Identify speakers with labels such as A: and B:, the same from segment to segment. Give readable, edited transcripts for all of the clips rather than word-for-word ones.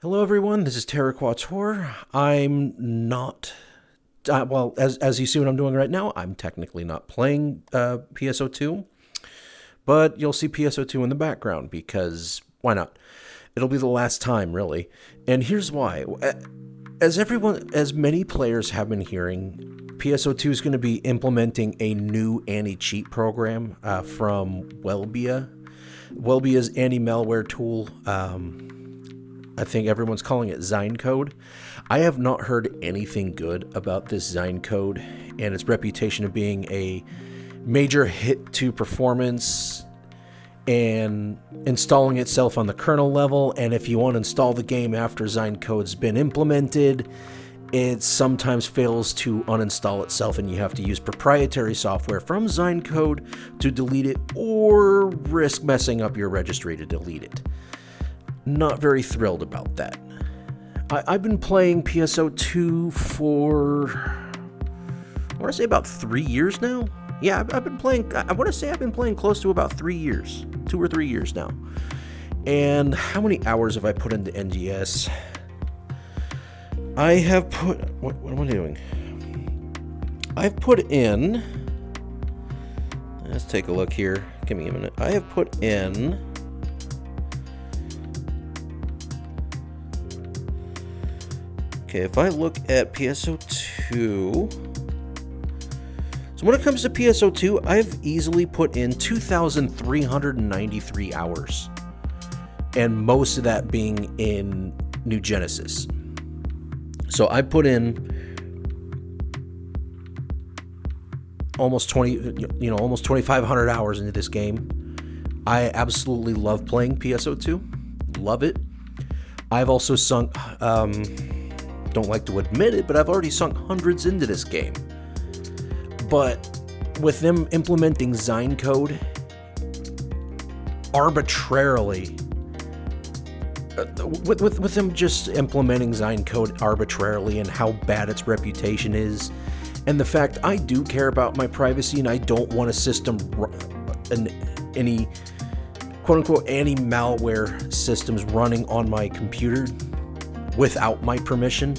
A: Hello, everyone. This is Terraquator. I'm not. As you see what I'm doing right now, I'm technically not playing PSO2, but you'll see PSO2 in the background because why not? It'll be the last time, really. And here's why. As many players have been hearing, PSO2 is going to be implementing a new anti-cheat program from Welbia. Welbia's anti-malware tool. I think everyone's calling it Xincode. I have not heard anything good about this Xincode and its reputation of being a major hit to performance and installing itself on the kernel level. And if you want to install the game after Xinecode's been implemented, it sometimes fails to uninstall itself and you have to use proprietary software from Xincode to delete it or risk messing up your registry to delete it. Not very thrilled about that. I've been playing PSO2 for, I want to say about 3 years now. Yeah, I've been playing, I want to say I've been playing close to about 3 years, 2 or 3 years now. And how many hours have I put into NGS? I have put, what am I doing? I've put in, let's take a look here. Give me a minute. I have put in, okay, if I look at PSO2, so when it comes to PSO2, I've easily put in 2,393 hours, and most of that being in New Genesis. So I put in almost 2,500 hours into this game. I absolutely love playing PSO2. Love it. I've also sunk, don't like to admit it, but I've already sunk hundreds into this game. But with them implementing Xincode arbitrarily, with them just implementing Xincode arbitrarily and how bad its reputation is, and the fact I do care about my privacy and I don't want a system, any quote-unquote anti-malware systems running on my computer without my permission.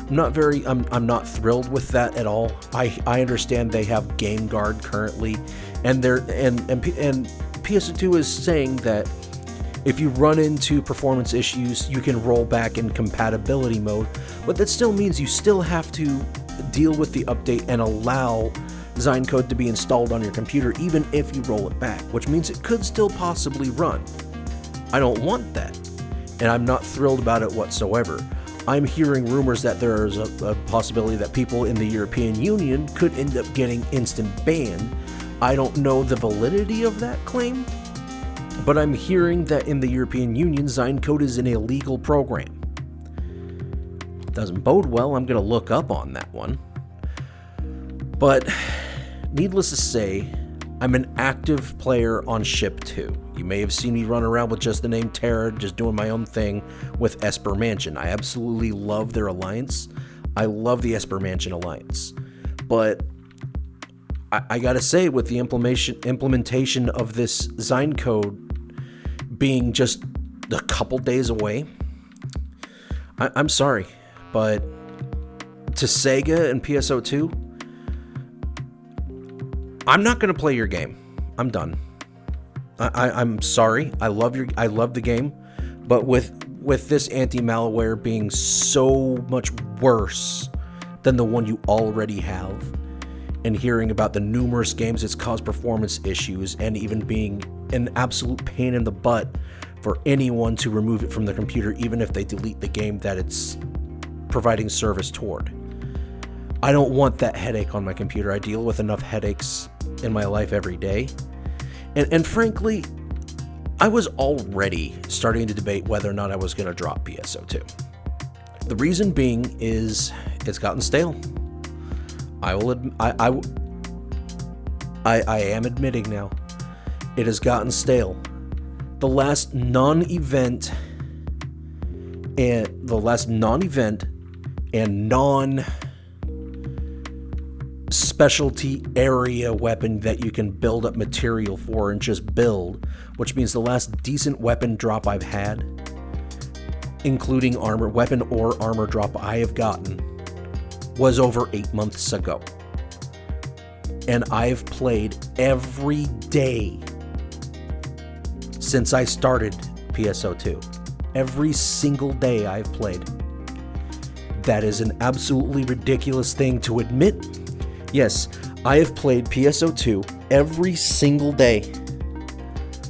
A: I'm not thrilled with that at all. I understand they have GameGuard currently, and PS2 is saying that if you run into performance issues, you can roll back in compatibility mode, but that still means you still have to deal with the update and allow Xincode to be installed on your computer even if you roll it back, which means it could still possibly run. I don't want that, and I'm not thrilled about it whatsoever. I'm hearing rumors that there is a possibility that people in the European Union could end up getting instant ban. I don't know the validity of that claim, but I'm hearing that in the European Union, Xincode is an illegal program. Doesn't bode well. I'm going to look up on that one. But needless to say, I'm an active player on Ship 2. You may have seen me run around with just the name Terra, just doing my own thing with Esper Mansion. I absolutely love their alliance. I love the Esper Mansion alliance. But I gotta say, with the implementation of this Xincode being just a couple days away, I'm sorry, but to Sega and PSO2, I'm not going to play your game. I'm done. I'm sorry. I love the game, but with this anti-malware being so much worse than the one you already have, and hearing about the numerous games it's caused performance issues, and even being an absolute pain in the butt for anyone to remove it from the computer, even if they delete the game that it's providing service toward. I don't want that headache on my computer. I deal with enough headaches in my life every day. And frankly, I was already starting to debate whether or not I was going to drop PSO2. The reason being is it's gotten stale. I am admitting now, it has gotten stale. The last non-event and non-specialty area weapon that you can build up material for and just build, which means the last decent weapon drop I've had including armor, weapon or armor drop I have gotten, was over 8 months ago. And I've played every day since I started PSO2. Every single day I've played. That is an absolutely ridiculous thing to admit. Yes, I have played PSO2 every single day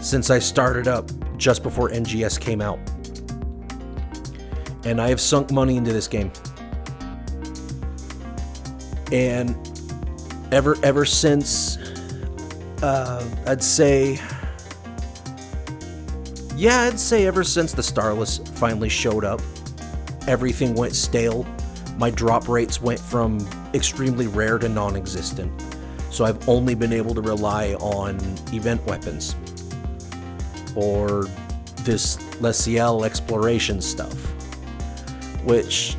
A: since I started up just before NGS came out. And I have sunk money into this game. And ever since, I'd say ever since the Starless finally showed up, everything went stale. My drop rates went from extremely rare to non-existent. So I've only been able to rely on event weapons or this Leciel exploration stuff, which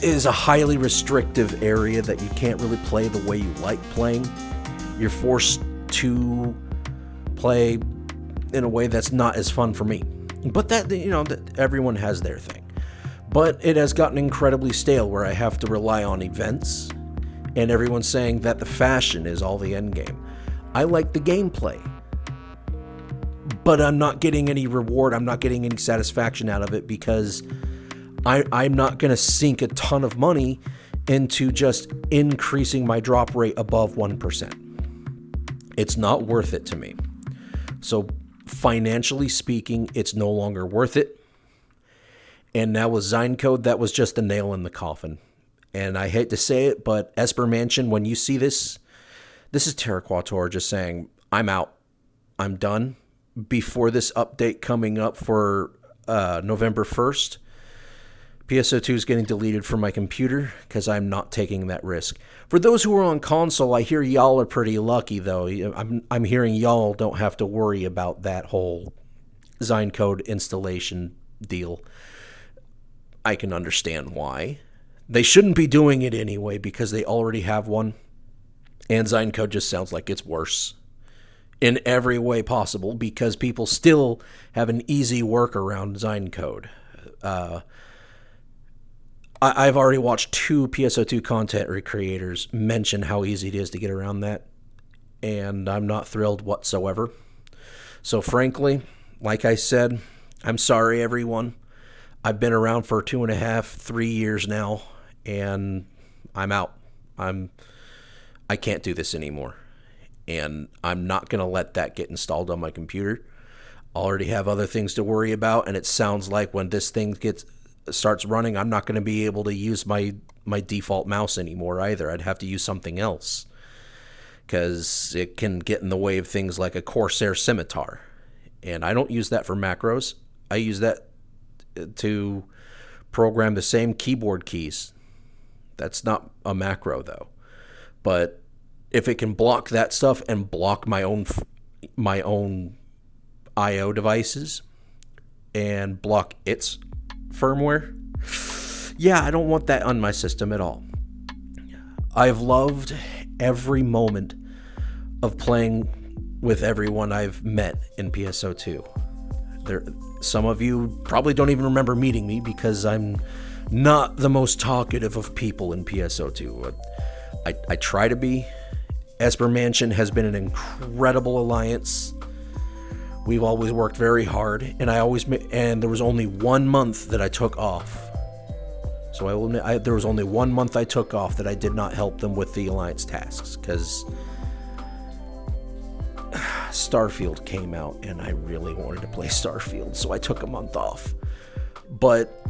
A: is a highly restrictive area that you can't really play the way you like playing. You're forced to play in a way that's not as fun for me. But that, that everyone has their thing. But it has gotten incredibly stale where I have to rely on events, and everyone's saying that the fashion is all the end game. I like the gameplay, but I'm not getting any reward. I'm not getting any satisfaction out of it because I'm not going to sink a ton of money into just increasing my drop rate above 1%. It's not worth it to me. So financially speaking, it's no longer worth it. And now with Xincode, that was just a nail in the coffin. And I hate to say it, but Esper Mansion, when you see this is Terraquator just saying, I'm out. I'm done. Before this update coming up for November 1st, PSO2 is getting deleted from my computer because I'm not taking that risk. For those who are on console, I hear y'all are pretty lucky, though. I'm hearing y'all don't have to worry about that whole Xincode installation deal. I can understand why. They shouldn't be doing it anyway because they already have one. And Xincode just sounds like it's worse in every way possible because people still have an easy workaround Xincode. I've already watched 2 PSO2 content creators mention how easy it is to get around that, and I'm not thrilled whatsoever. So frankly, like I said, I'm sorry, everyone. I've been around for 2.5, 3 years now, and I'm out. I can't do this anymore, and I'm not going to let that get installed on my computer. I already have other things to worry about, and it sounds like when this thing starts running, I'm not going to be able to use my default mouse anymore either. I'd have to use something else because it can get in the way of things like a Corsair Scimitar, and I don't use that for macros. I use that to program the same keyboard keys. That's not a macro though. But if it can block that stuff and block my own IO devices and block its firmware, yeah, I don't want that on my system at all. I've loved every moment of playing with everyone I've met in PSO2. Some of you probably don't even remember meeting me because I'm not the most talkative of people in PSO2. I try to be. Esper Mansion has been an incredible alliance. We've always worked very hard, and there was only 1 month that I took off. So I will admit, there was only 1 month I took off that I did not help them with the alliance tasks because Starfield came out and I really wanted to play Starfield, so I took a month off. But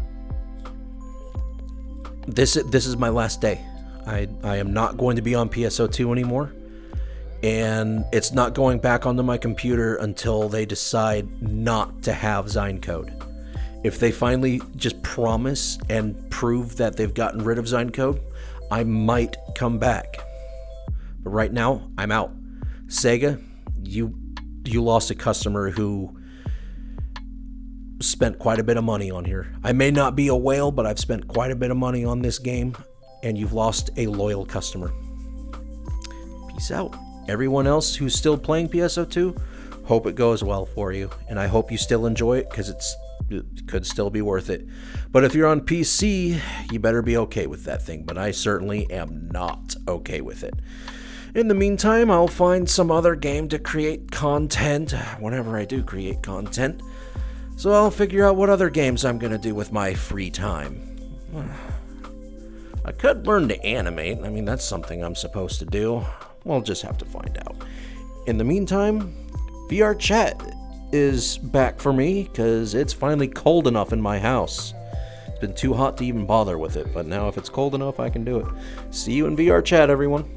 A: this is my last day. I am not going to be on PSO2 anymore, and it's not going back onto my computer until they decide not to have Xincode. If they finally just promise and prove that they've gotten rid of Xincode, I might come back. But right now, I'm out. Sega, you lost a customer who spent quite a bit of money on here. I may not be a whale, but I've spent quite a bit of money on this game, and you've lost a loyal customer. Peace out. Everyone else who's still playing PSO2, hope it goes well for you, and I hope you still enjoy it because it could still be worth it. But if you're on PC, you better be okay with that thing. But I certainly am not okay with it. In the meantime, I'll find some other game to create content whenever I do create content. So I'll figure out what other games I'm going to do with my free time. I could learn to animate. I mean, that's something I'm supposed to do. We'll just have to find out. In the meantime, VR chat is back for me because it's finally cold enough in my house. It's been too hot to even bother with it, but now if it's cold enough, I can do it. See you in VR chat, everyone.